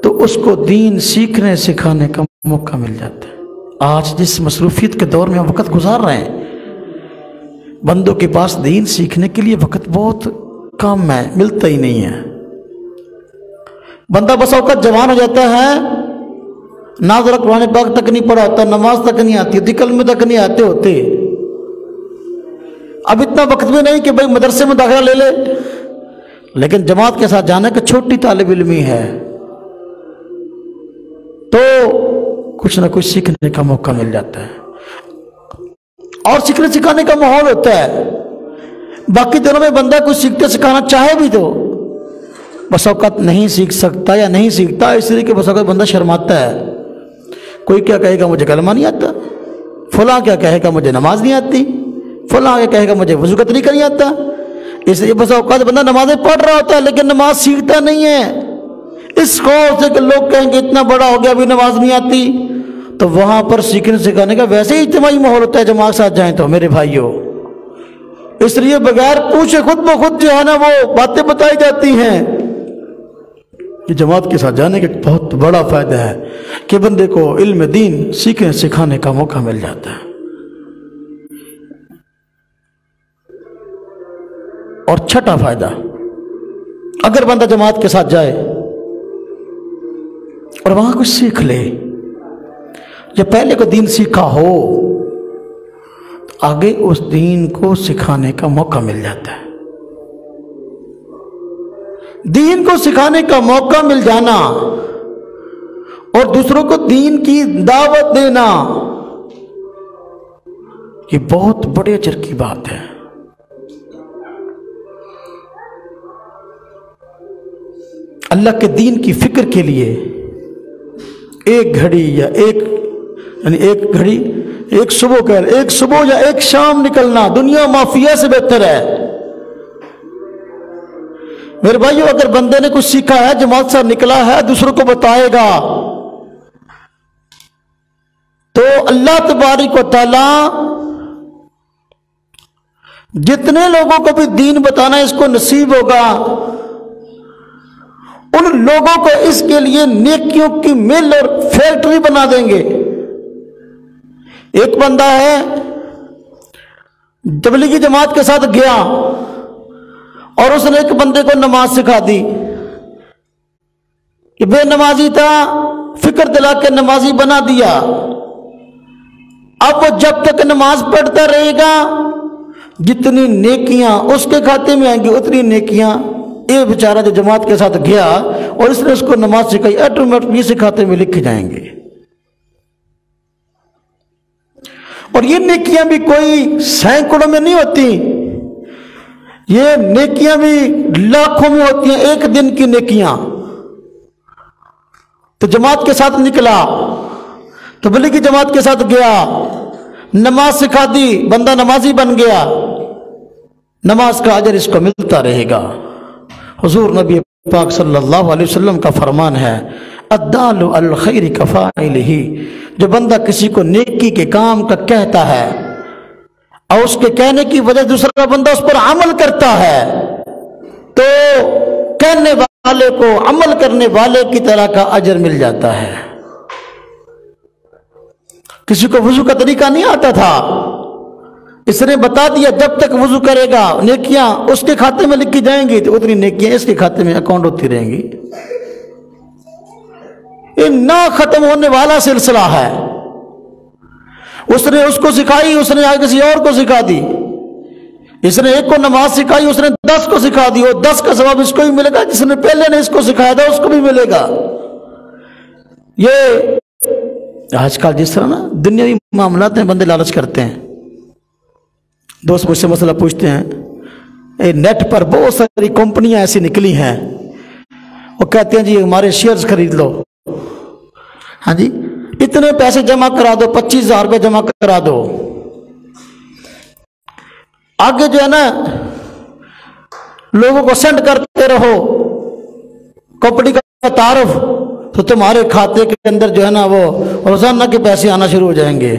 تو اس کو دین سیکھنے سکھانے کا موقع مل جاتا ہے۔ آج جس مصروفیت کے دور میں ہم وقت گزار رہے ہیں، بندوں کے پاس دین سیکھنے کے لیے وقت بہت کم ہے، ملتا ہی نہیں ہے۔ بندہ بس اوقات جوان ہو جاتا ہے، ناظرہ قرآن پاک تک نہیں پڑھا ہوتا، نماز تک نہیں آتی ہوتی، کلمے تک نہیں آتے ہوتے، اب اتنا وقت بھی نہیں کہ بھائی مدرسے میں داخلہ لے لے، لیکن جماعت کے ساتھ جانے کا چھوٹی طالب علمی ہے تو کچھ نہ کچھ سیکھنے کا موقع مل جاتا ہے، اور سیکھنے سکھانے کا ماحول ہوتا ہے۔ باقی دنوں میں بندہ کچھ سیکھتے سکھانا چاہے بھی تو بس اوقات نہیں سیکھ سکتا یا نہیں سیکھتا، اس لیے کہ بس اوقات بندہ شرماتا ہے۔ کوئی کیا کہے گا مجھے کلمہ نہیں آتا، فلاں کیا کہے گا مجھے نماز نہیں آتی، فلاں کیا کہے گا مجھے وضو نہیں کرنی آتا، اس لیے بس اوقات بندہ نمازیں پڑھ رہا ہوتا ہے لیکن نماز سیکھتا نہیں ہے، اس خوف سے کہ لوگ کہیں گے اتنا بڑا ہو گیا ابھی نماز نہیں آتی۔ تو وہاں پر سیکھنے سکھانے کا ویسے ہی اجتماعی ماحول ہوتا ہے جماعت کے ساتھ جائیں تو میرے بھائیوں، اس لیے بغیر پوچھے خود بخود جو ہے نا وہ باتیں بتائی جاتی ہیں۔ یہ جماعت کے ساتھ جانے کا ایک بہت بڑا فائدہ ہے کہ بندے کو علم دین سیکھنے سکھانے کا موقع مل جاتا ہے۔ اور چھٹا فائدہ، اگر بندہ جماعت کے ساتھ جائے اور وہاں کچھ سیکھ لے، یا پہلے کو دین سیکھا ہو تو آگے اس دین کو سکھانے کا موقع مل جاتا ہے۔ دین کو سکھانے کا موقع مل جانا اور دوسروں کو دین کی دعوت دینا، یہ بہت بڑے اجر کی بات ہے۔ اللہ کے دین کی فکر کے لیے ایک گھڑی یا ایک گھڑی، ایک صبح یا ایک شام نکلنا دنیا مافیا سے بہتر ہے۔ میرے بھائیو، اگر بندے نے کچھ سیکھا ہے، جماعت سے نکلا ہے، دوسروں کو بتائے گا تو اللہ تبارک و تعالی جتنے لوگوں کو بھی دین بتانا اس کو نصیب ہوگا، ان لوگوں کو اس کے لیے نیکیوں کی مل اور فیکٹری بنا دیں گے۔ ایک بندہ ہے تبلیغی جماعت کے ساتھ گیا اور اس نے ایک بندے کو نماز سکھا دی، کہ بے نمازی تھا، فکر دلا کے نمازی بنا دیا۔ اب وہ جب تک نماز پڑھتا رہے گا جتنی نیکیاں اس کے کھاتے میں آئیں گی اتنی نیکیاں یہ بیچارہ جو جماعت کے ساتھ گیا اور اس نے اس کو نماز سکھائی آٹومیٹک اس کے کھاتے میں لکھ جائیں گے۔ اور یہ نیکیاں بھی کوئی سینکڑوں میں نہیں ہوتی، یہ نیکیاں بھی لاکھوں میں ہوتی ہیں، ایک دن کی نیکیاں۔ تو جماعت کے ساتھ نکلا، تبلیغی جماعت کے ساتھ گیا، نماز سکھا دی، بندہ نمازی بن گیا، نماز کا اجر اس کو ملتا رہے گا۔ حضور نبی پاک صلی اللہ علیہ وسلم کا فرمان ہے، الدال علی الخیر کفاعلہ، جو بندہ کسی کو نیکی کے کام کا کہتا ہے اور اس کے کہنے کی وجہ دوسرا بندہ اس پر عمل کرتا ہے تو کہنے والے کو عمل کرنے والے کی طرح کا اجر مل جاتا ہے۔ کسی کو وضو کا طریقہ نہیں آتا تھا، اس نے بتا دیا جب تک وضو کرے گا نیکیاں اس کے کھاتے میں لکھی جائیں گی تو اتنی نیکیاں اس کے کھاتے میں اکاؤنٹ ہوتی رہیں گی۔ یہ نہ ختم ہونے والا سلسلہ ہے۔ اس نے اس کو سکھائی، اس نے آگے کسی اور کو سکھا دی، اس نے ایک کو نماز سکھائی، اس نے 10 کو سکھا دی، اور 10 کا ثواب اس کو بھی ملے گا، جس نے پہلے نے اس کو سکھایا تھا اس کو بھی ملے گا۔ یہ آج کل جس طرح نا دنیاوی معاملات میں بندے لالچ کرتے ہیں۔ دوست مجھ سے مسئلہ پوچھتے ہیں، نیٹ پر بہت ساری کمپنیاں ایسی نکلی ہیں، وہ کہتے ہیں جی ہمارے شیئرز خرید لو، ہاں جی اتنے پیسے جمع کرا دو، 25,000 روپے جمع کرا دو، آگے جو ہے نا لوگوں کو سینڈ کرتے رہو کمپنی کا تعارف، تو تمہارے کھاتے کے اندر جو ہے نا وہ روزانہ کے پیسے آنا شروع ہو جائیں گے۔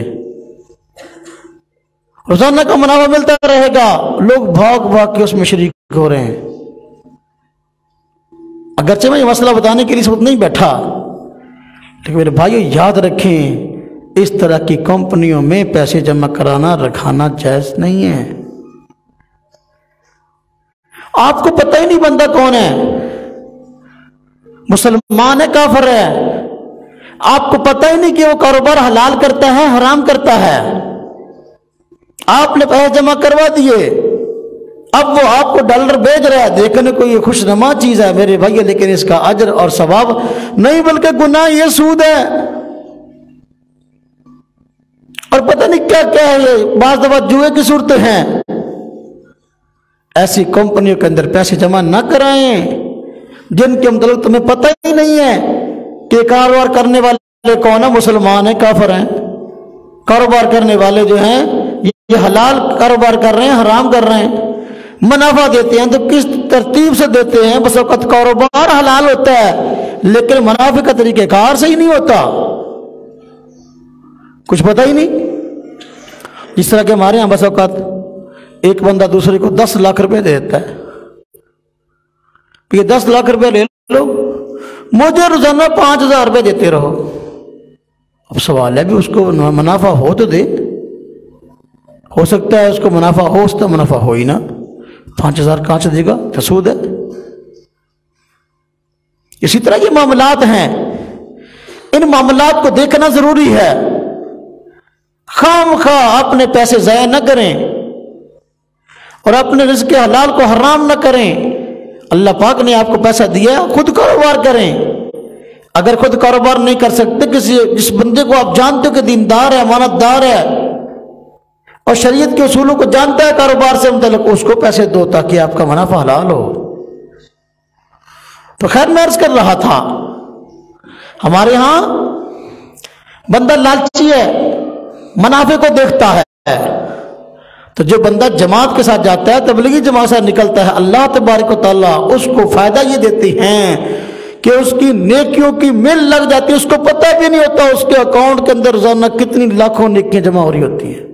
روزانہ کا منافع ملتا رہے گا، لوگ بھاگ بھاگ کے اس میں شریک ہو رہے ہیں۔ اگرچہ میں یہ مسئلہ بتانے کے لیے اس وقت نہیں بیٹھا، لیکن میرے بھائیو یاد رکھیں، اس طرح کی کمپنیوں میں پیسے جمع کرانا رکھانا جائز نہیں ہے۔ آپ کو پتہ ہی نہیں بندہ کون ہے، مسلمان ہے کافر ہے، آپ کو پتہ ہی نہیں کہ وہ کاروبار حلال کرتا ہے حرام کرتا ہے، آپ نے پیسے جمع کروا دیے، اب وہ آپ کو ڈالر بھیج رہا ہے، دیکھنے کو یہ خوش نما چیز ہے میرے بھائی، لیکن اس کا اجر اور ثواب نہیں بلکہ گناہ، یہ سود ہے اور پتہ نہیں کیا کیا ہے، یہ بعض دفعہ جوئے کی صورتیں ہیں۔ ایسی کمپنیوں کے اندر پیسے جمع نہ کرائیں جن کے متعلق تمہیں پتہ ہی نہیں ہے کہ کاروبار کرنے والے کون ہیں، مسلمان ہیں کافر ہیں۔ کاروبار کرنے والے جو ہیں یہ حلال کاروبار کر رہے ہیں حرام کر رہے ہیں، منافع دیتے ہیں تو کس ترتیب سے دیتے ہیں، بس وقت کاروبار حلال ہوتا ہے لیکن منافع کا طریقہ کار صحیح نہیں ہوتا، کچھ پتہ ہی نہیں۔ جس طرح کہ ہمارے یہاں بس اوقات ایک بندہ دوسرے کو 10 لاکھ روپے دے دیتا ہے، یہ 10 لاکھ روپے لے لو، مجھے روزانہ 5000 روپے دیتے رہو۔ اب سوال ہے بھی اس کو منافع ہو تو دے، ہو سکتا ہے اس کو منافع ہو، اس کا منافع ہو ہی نہ، 5000 کہاں سے دے گا، سود ہے۔ اسی طرح یہ معاملات ہیں، ان معاملات کو دیکھنا ضروری ہے، خام خواہ اپنے پیسے ضائع نہ کریں اور اپنے رزق حلال کو حرام نہ کریں۔ اللہ پاک نے آپ کو پیسہ دیا، خود کاروبار کریں۔ اگر خود کاروبار نہیں کر سکتے، جس بندے کو آپ جانتے ہو کہ دیندار ہے، امانت دار ہے اور شریعت کے اصولوں کو جانتا ہے کاروبار سے متعلق، اس کو پیسے دو تاکہ آپ کا منافع حلال ہو۔ تو خیر میں عرض کر رہا تھا، ہمارے ہاں بندہ لالچی ہے، منافع کو دیکھتا ہے، تو جو بندہ جماعت کے ساتھ جاتا ہے، تبلیغی جماعت سے نکلتا ہے، اللہ تبارک و تعالیٰ اس کو فائدہ یہ دیتے ہیں کہ اس کی نیکیوں کی مل لگ جاتی ہے، اس کو پتہ بھی نہیں ہوتا اس کے اکاؤنٹ کے اندر روزانہ کتنی لاکھوں نیکیاں جمع ہو رہی ہوتی ہیں۔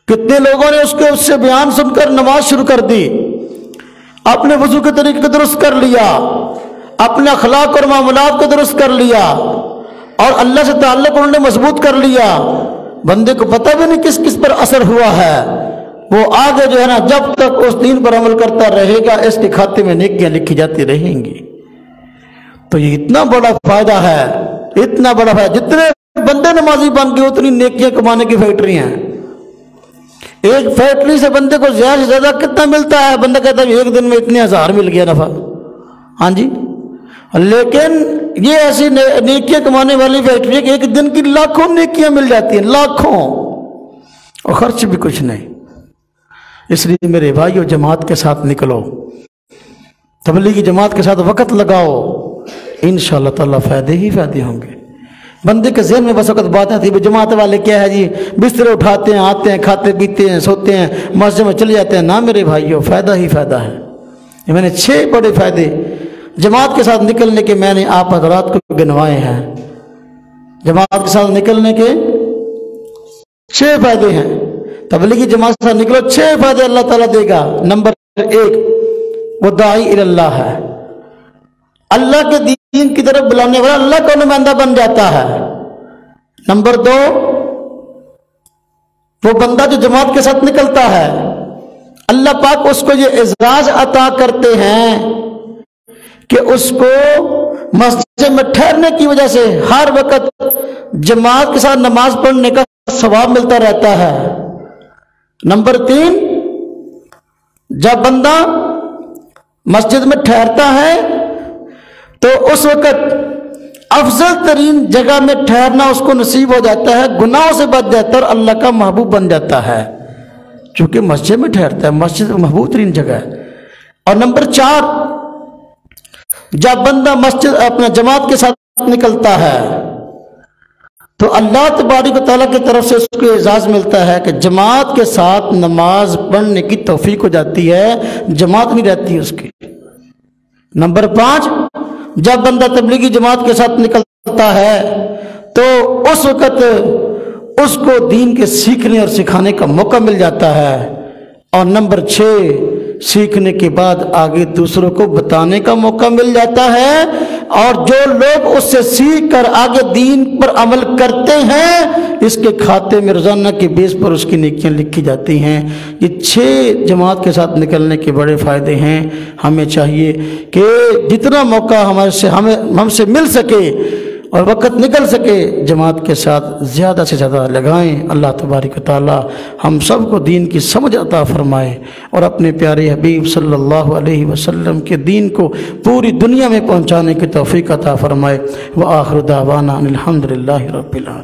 کتنے لوگوں نے اس سے بیان سن کر نماز شروع کر دی، اپنے وضو کے طریقے کو درست کر لیا، اپنے اخلاق اور معاملات کو درست کر لیا اور اللہ سے تعلق انہوں نے مضبوط کر لیا، بندے کو پتہ بھی نہیں کس کس پر اثر ہوا ہے، وہ آگے جو ہے نا جب تک اس دین پر عمل کرتا رہے گا اس کے کھاتے میں نیکیاں لکھی جاتی رہیں گی۔ تو یہ اتنا بڑا فائدہ ہے، اتنا بڑا فائدہ، جتنے بندے نمازی بن گئے اتنی نیکیاں کمانے کی فیکٹری ہیں۔ ایک فیکٹری سے بندے کو زیادہ سے زیادہ کتنا ملتا ہے، بندہ کہتا ہے ایک دن میں اتنے 1000 مل گیا نفع، ہاں جی، لیکن یہ ایسی نیکیاں کمانے والی فیکٹری ہے کہ ایک دن کی لاکھوں نیکیاں مل جاتی ہیں، لاکھوں، اور خرچ بھی کچھ نہیں۔ اس لیے میرے بھائیو جماعت کے ساتھ نکلو، تبلیغی جماعت کے ساتھ وقت لگاؤ، انشاءاللہ تعالیٰ فائدے ہی فائدے ہوں گے۔ بندے کے ذہن میں بس وقت بات آتی ہے جماعت والے کیا ہے جی، بستر اٹھاتے ہیں، آتے ہیں، کھاتے پیتے ہیں، سوتے ہیں، مسجد میں چلے جاتے ہیں، نہ میرے بھائیو فائدہ ہی فائدہ ہے۔ یہ میں نے 6 بڑے فائدے جماعت کے ساتھ نکلنے کے میں نے آپ حضرات کو گنوائے ہیں۔ جماعت کے ساتھ نکلنے کے 6 فائدے ہیں، تبلیغی جماعت کے ساتھ نکلو 6 فائدے اللہ تعالیٰ دے گا۔ نمبر 1 وہ داعی اللہ ہے، اللہ کے دین کی طرف بلانے والا اللہ کا نمائندہ بن جاتا ہے۔ نمبر 2 وہ بندہ جو جماعت کے ساتھ نکلتا ہے، اللہ پاک اس کو یہ اعزاز عطا کرتے ہیں کہ اس کو مسجد میں ٹھہرنے کی وجہ سے ہر وقت جماعت کے ساتھ نماز پڑھنے کا ثواب ملتا رہتا ہے۔ نمبر 3 جب بندہ مسجد میں ٹھہرتا ہے تو اس وقت افضل ترین جگہ میں ٹھہرنا اس کو نصیب ہو جاتا ہے، گناہوں سے بچ جاتا ہے اور اللہ کا محبوب بن جاتا ہے، چونکہ مسجد میں ٹھہرتا ہے، مسجد محبوب ترین جگہ ہے۔ اور نمبر 4 جب بندہ مسجد اپنا جماعت کے ساتھ نکلتا ہے تو اللہ تبارک و تعالیٰ کی طرف سے اس کو اعزاز ملتا ہے کہ جماعت کے ساتھ نماز پڑھنے کی توفیق ہو جاتی ہے، جماعت نہیں رہتی اس کی۔ نمبر 5 جب بندہ تبلیغی جماعت کے ساتھ نکلتا ہے تو اس وقت اس کو دین کے سیکھنے اور سکھانے کا موقع مل جاتا ہے، اور نمبر 6 سیکھنے کے بعد آگے دوسروں کو بتانے کا موقع مل جاتا ہے، اور جو لوگ اس سے سیکھ کر آگے دین پر عمل کرتے ہیں اس کے کھاتے میں روزانہ کے بیس پر اس کی نیکیاں لکھی جاتی ہیں۔ یہ 6 جماعت کے ساتھ نکلنے کے بڑے فائدے ہیں۔ ہمیں چاہیے کہ جتنا موقع ہم سے مل سکے اور وقت نکل سکے جماعت کے ساتھ زیادہ سے زیادہ لگائیں۔ اللہ تبارک و تعالی ہم سب کو دین کی سمجھ عطا فرمائے اور اپنے پیارے حبیب صلی اللہ علیہ وسلم کے دین کو پوری دنیا میں پہنچانے کی توفیق عطا فرمائے۔ وآخر دعوانا الحمدللہ رب العالمین۔